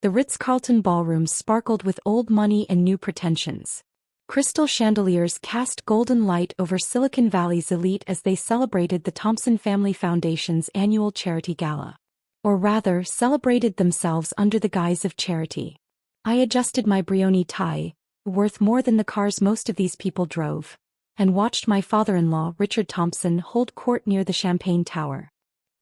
The Ritz-Carlton ballroom sparkled with old money and new pretensions. Crystal chandeliers cast golden light over Silicon Valley's elite as they celebrated the Thompson Family Foundation's annual charity gala. Or rather, celebrated themselves under the guise of charity. I adjusted my Brioni tie, worth more than the cars most of these people drove, and watched my father-in-law, Richard Thompson, hold court near the Champagne Tower.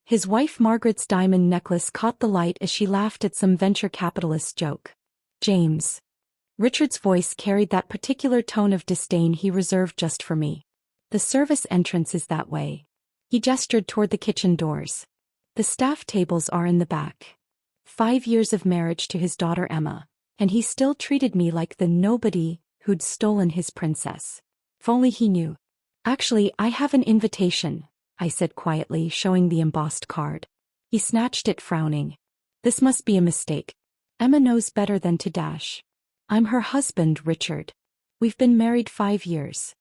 His wife Margaret's diamond necklace caught the light as she laughed at some venture capitalist's joke. James. Richard's voice carried that particular tone of disdain he reserved just for me. The service entrance is that way. He gestured toward the kitchen doors. The staff tables are in the back. 5 years of marriage to his daughter Emma, and he still treated me like the nobody who'd stolen his princess. If only he knew. Actually, I have an invitation, I said quietly, showing the embossed card. He snatched it, frowning. This must be a mistake. Emma knows better than to dash. I'm her husband, Richard. We've been married 5 years.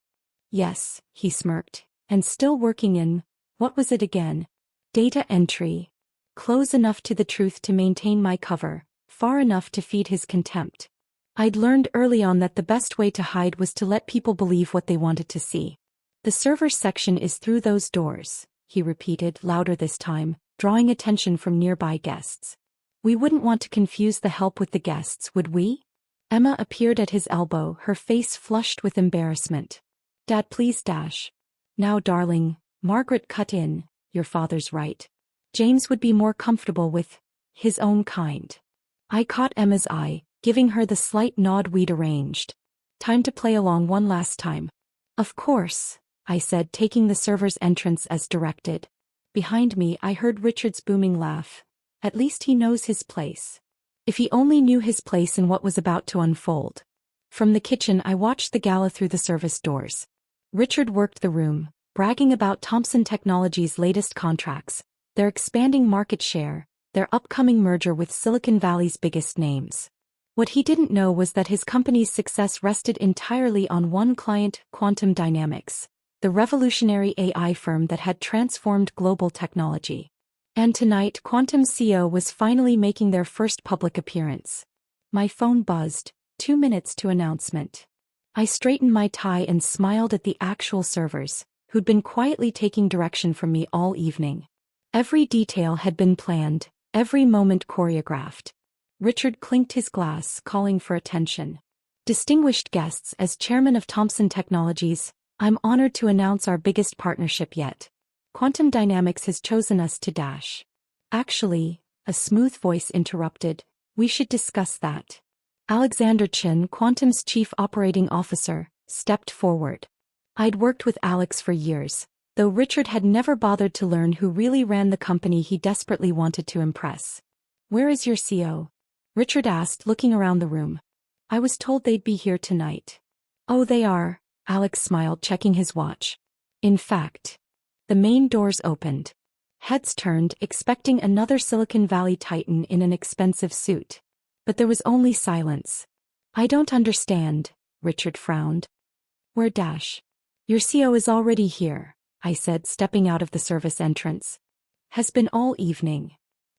Yes, he smirked, and still working in, what was it again? Data entry. Close enough to the truth to maintain my cover, far enough to feed his contempt. I'd learned early on that the best way to hide was to let people believe what they wanted to see. The servers section is through those doors, he repeated, louder this time, drawing attention from nearby guests. We wouldn't want to confuse the help with the guests, would we? Emma appeared at his elbow, her face flushed with embarrassment. Dad, please dash. Now, darling, Margaret cut in, your father's right. James would be more comfortable with his own kind. I caught Emma's eye, giving her the slight nod we'd arranged. Time to play along one last time. Of course, I said, taking the server's entrance as directed. Behind me, I heard Richard's booming laugh. At least he knows his place. If he only knew his place in what was about to unfold. From the kitchen, I watched the gala through the service doors. Richard worked the room, bragging about Thompson Technologies' latest contracts, their expanding market share, their upcoming merger with Silicon Valley's biggest names. What he didn't know was that his company's success rested entirely on one client, Quantum Dynamics, the revolutionary AI firm that had transformed global technology. And tonight, Quantum's CEO was finally making their first public appearance. My phone buzzed, 2 minutes to announcement. I straightened my tie and smiled at the actual servers, who'd been quietly taking direction from me all evening. Every detail had been planned, every moment choreographed. Richard clinked his glass, calling for attention. Distinguished guests, as chairman of Thompson Technologies, I'm honored to announce our biggest partnership yet. Quantum Dynamics has chosen us to dash. Actually, a smooth voice interrupted, we should discuss that. Alexander Chin, Quantum's chief operating officer, stepped forward. I'd worked with Alex for years, though Richard had never bothered to learn who really ran the company he desperately wanted to impress. Where is your CEO? Richard asked, looking around the room. I was told they'd be here tonight. Oh, they are, Alex smiled, checking his watch. In fact, the main doors opened. Heads turned, expecting another Silicon Valley titan in an expensive suit. But there was only silence. I don't understand, Richard frowned. Where dash? Your CEO is already here, I said, stepping out of the service entrance. Has been all evening.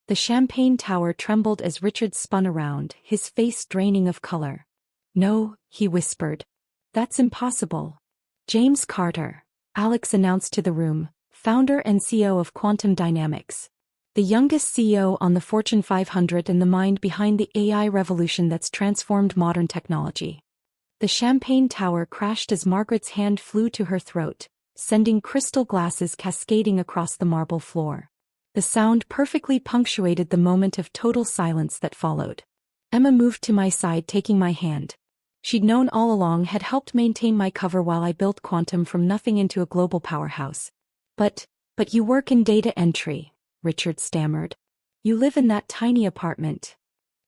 The Champagne Tower trembled as Richard spun around, his face draining of color. No, he whispered. That's impossible. James Carter, Alex announced to the room, founder and CEO of Quantum Dynamics. The youngest CEO on the Fortune 500 and the mind behind the AI revolution that's transformed modern technology. The Champagne Tower crashed as Margaret's hand flew to her throat, sending crystal glasses cascading across the marble floor. The sound perfectly punctuated the moment of total silence that followed. Emma moved to my side, taking my hand. She'd known all along, had helped maintain my cover while I built Quantum from nothing into a global powerhouse. But you work in data entry, Richard stammered. You live in that tiny apartment.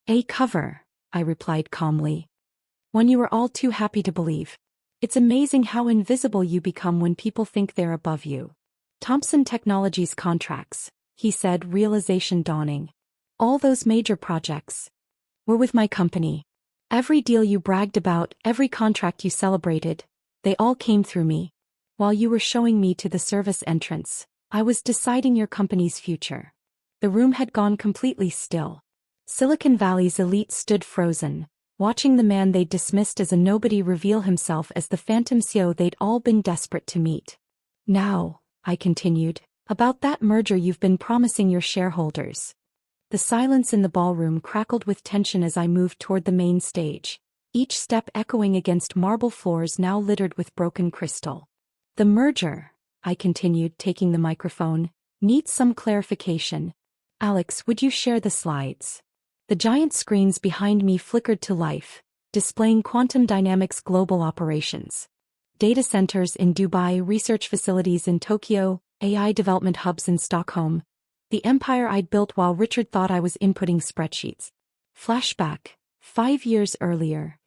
A cover, I replied calmly. One you were all too happy to believe. It's amazing how invisible you become when people think they're above you. Thompson Technologies contracts, he said, realization dawning. All those major projects were with my company. Every deal you bragged about, every contract you celebrated, they all came through me. While you were showing me to the service entrance, I was deciding your company's future. The room had gone completely still. Silicon Valley's elite stood frozen, watching the man they'd dismissed as a nobody reveal himself as the phantom CEO they'd all been desperate to meet. Now, I continued, about that merger you've been promising your shareholders. The silence in the ballroom crackled with tension as I moved toward the main stage, each step echoing against marble floors now littered with broken crystal. The merger, I continued, taking the microphone, needs some clarification. Alex, would you share the slides? The giant screens behind me flickered to life, displaying Quantum Dynamics' global operations. Data centers in Dubai, research facilities in Tokyo, AI development hubs in Stockholm. The empire I'd built while Richard thought I was inputting spreadsheets. Flashback, 5 years earlier.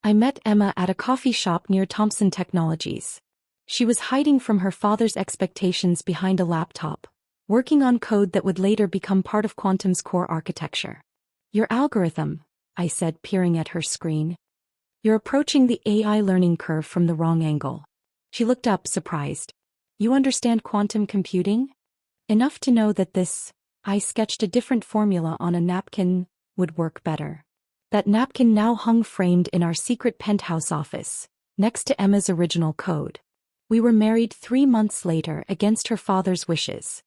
I met Emma at a coffee shop near Thomson Technologies. She was hiding from her father's expectations behind a laptop, working on code that would later become part of Quantum's core architecture. Your algorithm, I said, peering at her screen. You're approaching the AI learning curve from the wrong angle. She looked up, surprised. You understand quantum computing? Enough to know that this, I sketched a different formula on a napkin, would work better. That napkin now hung framed in our secret penthouse office, next to Emma's original code. We were married 3 months later against her father's wishes.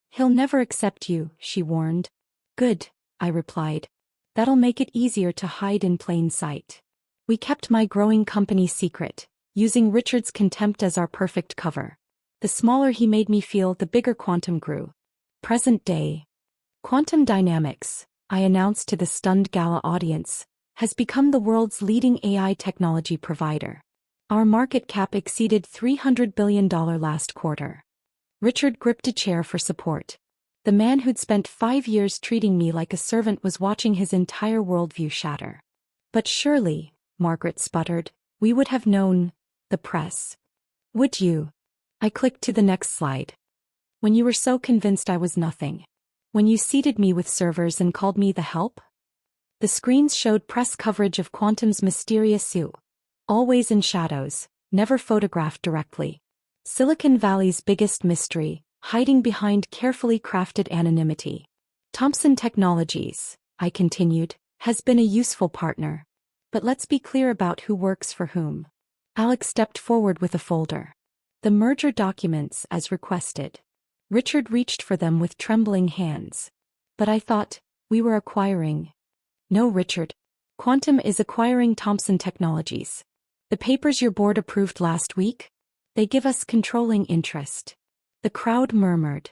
He'll never accept you, she warned. Good, I replied. That'll make it easier to hide in plain sight. We kept my growing company secret, using Richard's contempt as our perfect cover. The smaller he made me feel, the bigger Quantum grew. Present day. Quantum Dynamics, I announced to the stunned gala audience, has become the world's leading AI technology provider. Our market cap exceeded $300 billion last quarter. Richard gripped a chair for support. The man who'd spent 5 years treating me like a servant was watching his entire worldview shatter. But surely, Margaret sputtered, we would have known, the press. Would you? I clicked to the next slide. When you were so convinced I was nothing. When you seated me with servers and called me the help? The screens showed press coverage of Quantum's mysterious CEO. Always in shadows, never photographed directly. Silicon Valley's biggest mystery, hiding behind carefully crafted anonymity. Thomson Technologies, I continued, has been a useful partner. But let's be clear about who works for whom. Alex stepped forward with a folder. The merger documents, as requested. Richard reached for them with trembling hands. But I thought, we were acquiring. No, Richard. Quantum is acquiring Thomson Technologies. The papers your board approved last week? They give us controlling interest. The crowd murmured.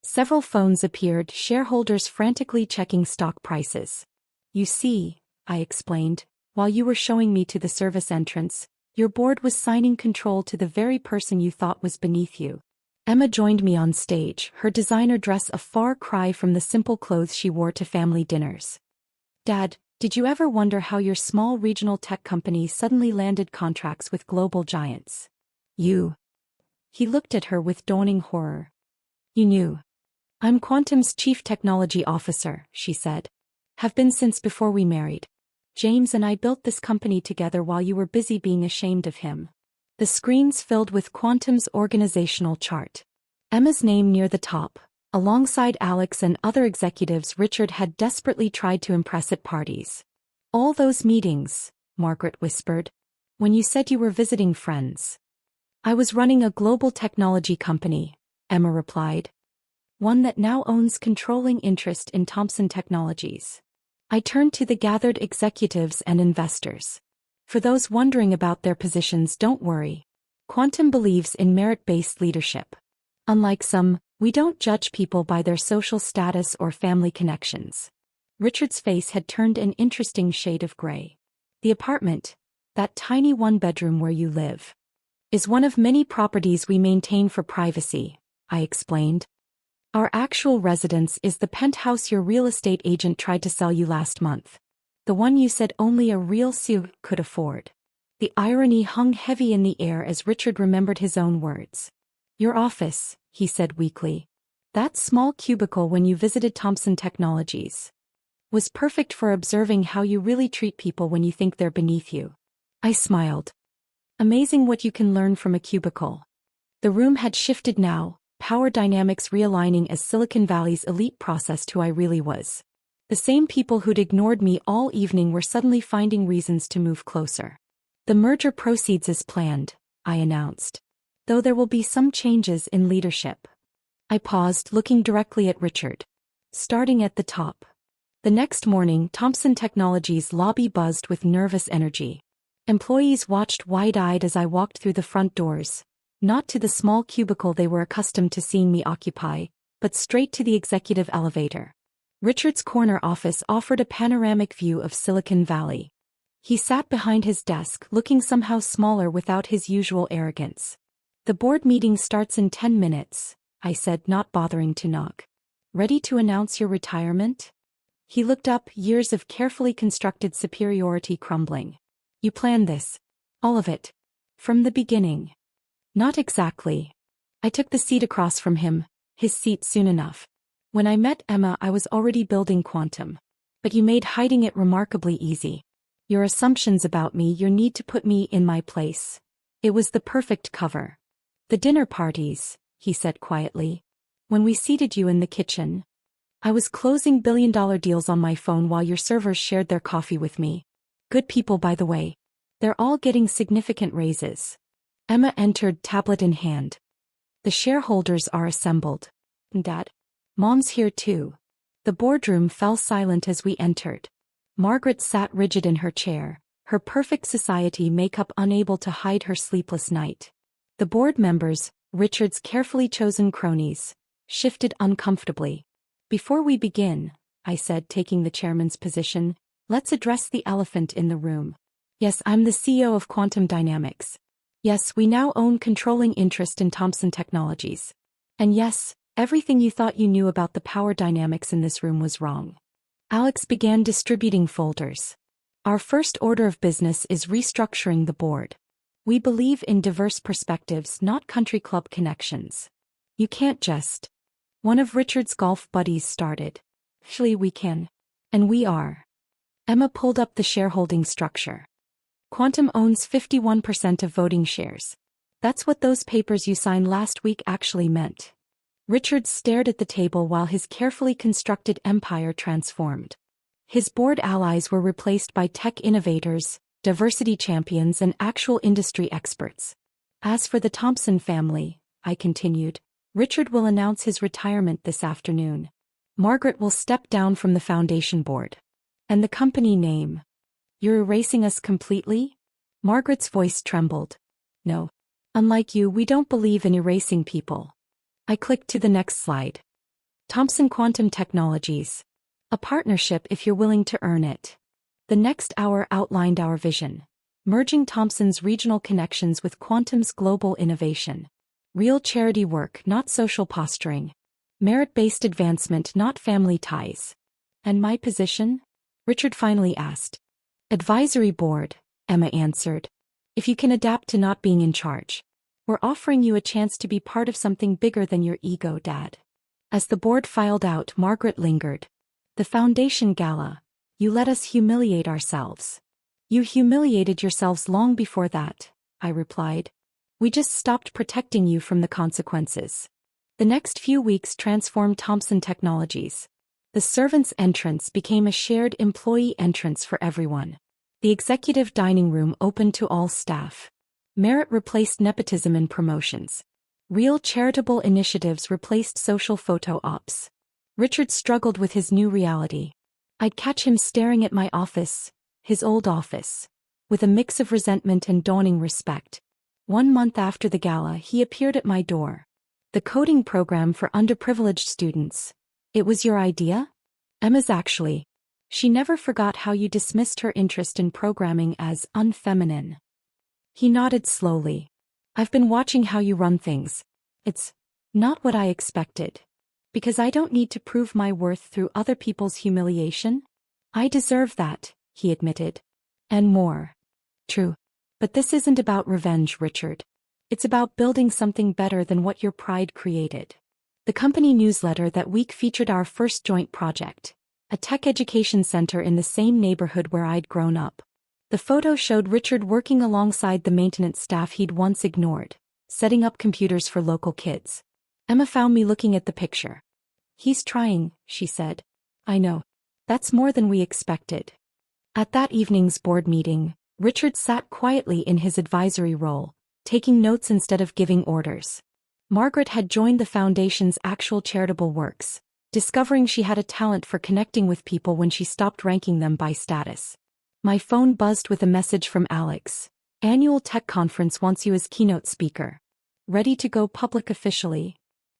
Several phones appeared, shareholders frantically checking stock prices. You see, I explained, while you were showing me to the service entrance, your board was signing control to the very person you thought was beneath you. Emma joined me on stage, her designer dress a far cry from the simple clothes she wore to family dinners. Dad, did you ever wonder how your small regional tech company suddenly landed contracts with global giants? You. He looked at her with dawning horror. You knew. I'm Quantum's chief technology officer, she said. Have been since before we married. James and I built this company together while you were busy being ashamed of him. The screens filled with Quantum's organizational chart. Emma's name near the top, alongside Alex and other executives Richard had desperately tried to impress at parties. All those meetings, Margaret whispered. When you said you were visiting friends. I was running a global technology company, Emma replied. One that now owns controlling interest in Thomson Technologies. I turned to the gathered executives and investors. For those wondering about their positions, don't worry. Quantum believes in merit-based leadership. Unlike some, we don't judge people by their social status or family connections. Richard's face had turned an interesting shade of gray. The apartment, that tiny one-bedroom where you live, is one of many properties we maintain for privacy, I explained. Our actual residence is the penthouse your real estate agent tried to sell you last month. The one you said only a real CEO could afford. The irony hung heavy in the air as Richard remembered his own words. Your office, he said weakly. That small cubicle when you visited Thomson Technologies. Was perfect for observing how you really treat people when you think they're beneath you. I smiled. Amazing what you can learn from a cubicle. The room had shifted now, power dynamics realigning as Silicon Valley's elite processed who I really was. The same people who'd ignored me all evening were suddenly finding reasons to move closer. The merger proceeds as planned, I announced. Though there will be some changes in leadership. I paused, looking directly at Richard. Starting at the top. The next morning, Thomson Technologies' lobby buzzed with nervous energy. Employees watched wide-eyed as I walked through the front doors, not to the small cubicle they were accustomed to seeing me occupy, but straight to the executive elevator. Richard's corner office offered a panoramic view of Silicon Valley. He sat behind his desk, looking somehow smaller without his usual arrogance. "The board meeting starts in 10 minutes, I said, not bothering to knock. "Ready to announce your retirement?" He looked up, years of carefully constructed superiority crumbling. "You planned this? All of it? From the beginning?" "Not exactly." I took the seat across from him, his seat soon enough. "When I met Emma, I was already building Quantum. But you made hiding it remarkably easy. Your assumptions about me, your need to put me in my place. It was the perfect cover. The dinner parties," he said quietly. "When we seated you in the kitchen. I was closing billion-dollar deals on my phone while your servers shared their coffee with me. Good people, by the way. They're all getting significant raises." Emma entered, tablet in hand. "The shareholders are assembled. Dad? Mom's here too." The boardroom fell silent as we entered. Margaret sat rigid in her chair, her perfect society makeup unable to hide her sleepless night. The board members, Richard's carefully chosen cronies, shifted uncomfortably. "Before we begin," I said, taking the chairman's position, "let's address the elephant in the room. Yes, I'm the CEO of Quantum Dynamics. Yes, we now own controlling interest in Thomson Technologies. And yes, everything you thought you knew about the power dynamics in this room was wrong." Alex began distributing folders. "Our first order of business is restructuring the board. We believe in diverse perspectives, not country club connections. You can't just..." One of Richard's golf buddies started. "Actually, we can. And we are." Emma pulled up the shareholding structure. "Quantum owns 51% of voting shares. That's what those papers you signed last week actually meant." Richard stared at the table while his carefully constructed empire transformed. His board allies were replaced by tech innovators, diversity champions, and actual industry experts. "As for the Thomson family," I continued, "Richard will announce his retirement this afternoon. Margaret will step down from the foundation board. And the company name. You're erasing us completely?" Margaret's voice trembled. "No. Unlike you, we don't believe in erasing people." I clicked to the next slide. "Thomson Quantum Technologies. A partnership if you're willing to earn it." The next hour outlined our vision. Merging Thomson's regional connections with Quantum's global innovation. Real charity work, not social posturing. Merit-based advancement, not family ties. "And my position?" Richard finally asked. "Advisory board," Emma answered. "If you can adapt to not being in charge. We're offering you a chance to be part of something bigger than your ego, Dad." As the board filed out, Margaret lingered. "The foundation gala. You let us humiliate ourselves." "You humiliated yourselves long before that," I replied. "We just stopped protecting you from the consequences." The next few weeks transformed Thomson Technologies. The servants' entrance became a shared employee entrance for everyone. The executive dining room opened to all staff. Merit replaced nepotism in promotions. Real charitable initiatives replaced social photo ops. Richard struggled with his new reality. I'd catch him staring at my office, his old office, with a mix of resentment and dawning respect. 1 month after the gala, he appeared at my door. "The coding program for underprivileged students. It was your idea?" "Emma's actually." She never forgot how you dismissed her interest in programming as unfeminine. He nodded slowly. "I've been watching how you run things. It's not what I expected. Because I don't need to prove my worth through other people's humiliation. I deserve that," he admitted. "And more." "True. But this isn't about revenge, Richard. It's about building something better than what your pride created." The company newsletter that week featured our first joint project, a tech education center in the same neighborhood where I'd grown up. The photo showed Richard working alongside the maintenance staff he'd once ignored, setting up computers for local kids. Emma found me looking at the picture. "He's trying," she said. "I know. That's more than we expected. At that evening's board meeting, Richard sat quietly in his advisory role, taking notes instead of giving orders. Margaret had joined the foundation's actual charitable works, discovering she had a talent for connecting with people when she stopped ranking them by status. My phone buzzed with a message from Alex. Annual Tech Conference wants you as keynote speaker. Ready to go public officially?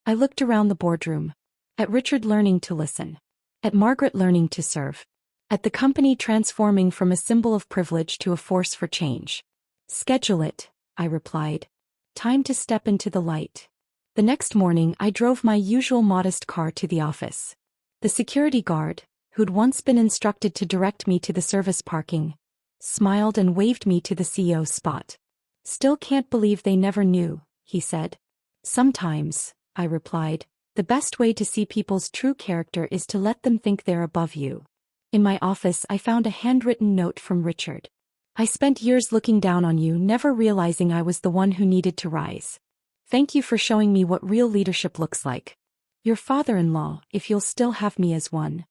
I looked around the boardroom. At Richard learning to listen. At Margaret learning to serve. At the company transforming from a symbol of privilege to a force for change. Schedule it, I replied. Time to step into the light. The next morning I drove my usual modest car to the office. The security guard, who'd once been instructed to direct me to the service parking, smiled and waved me to the CEO's spot. Still can't believe they never knew, he said. Sometimes, I replied, the best way to see people's true character is to let them think they're above you. In my office I found a handwritten note from Richard. I spent years looking down on you, never realizing I was the one who needed to rise. Thank you for showing me what real leadership looks like. Your father-in-law, if you'll still have me as one.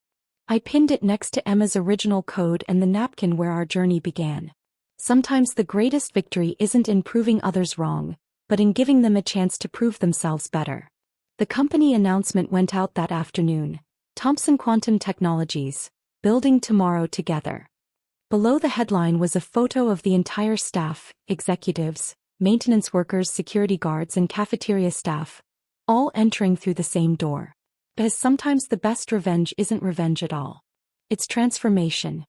I pinned it next to Emma's original code and the napkin where our journey began. Sometimes the greatest victory isn't in proving others wrong, but in giving them a chance to prove themselves better. The company announcement went out that afternoon. Thomson Quantum Technologies, building tomorrow together. Below the headline was a photo of the entire staff, executives, maintenance workers, security guards and cafeteria staff, all entering through the same door. Because sometimes the best revenge isn't revenge at all. It's transformation.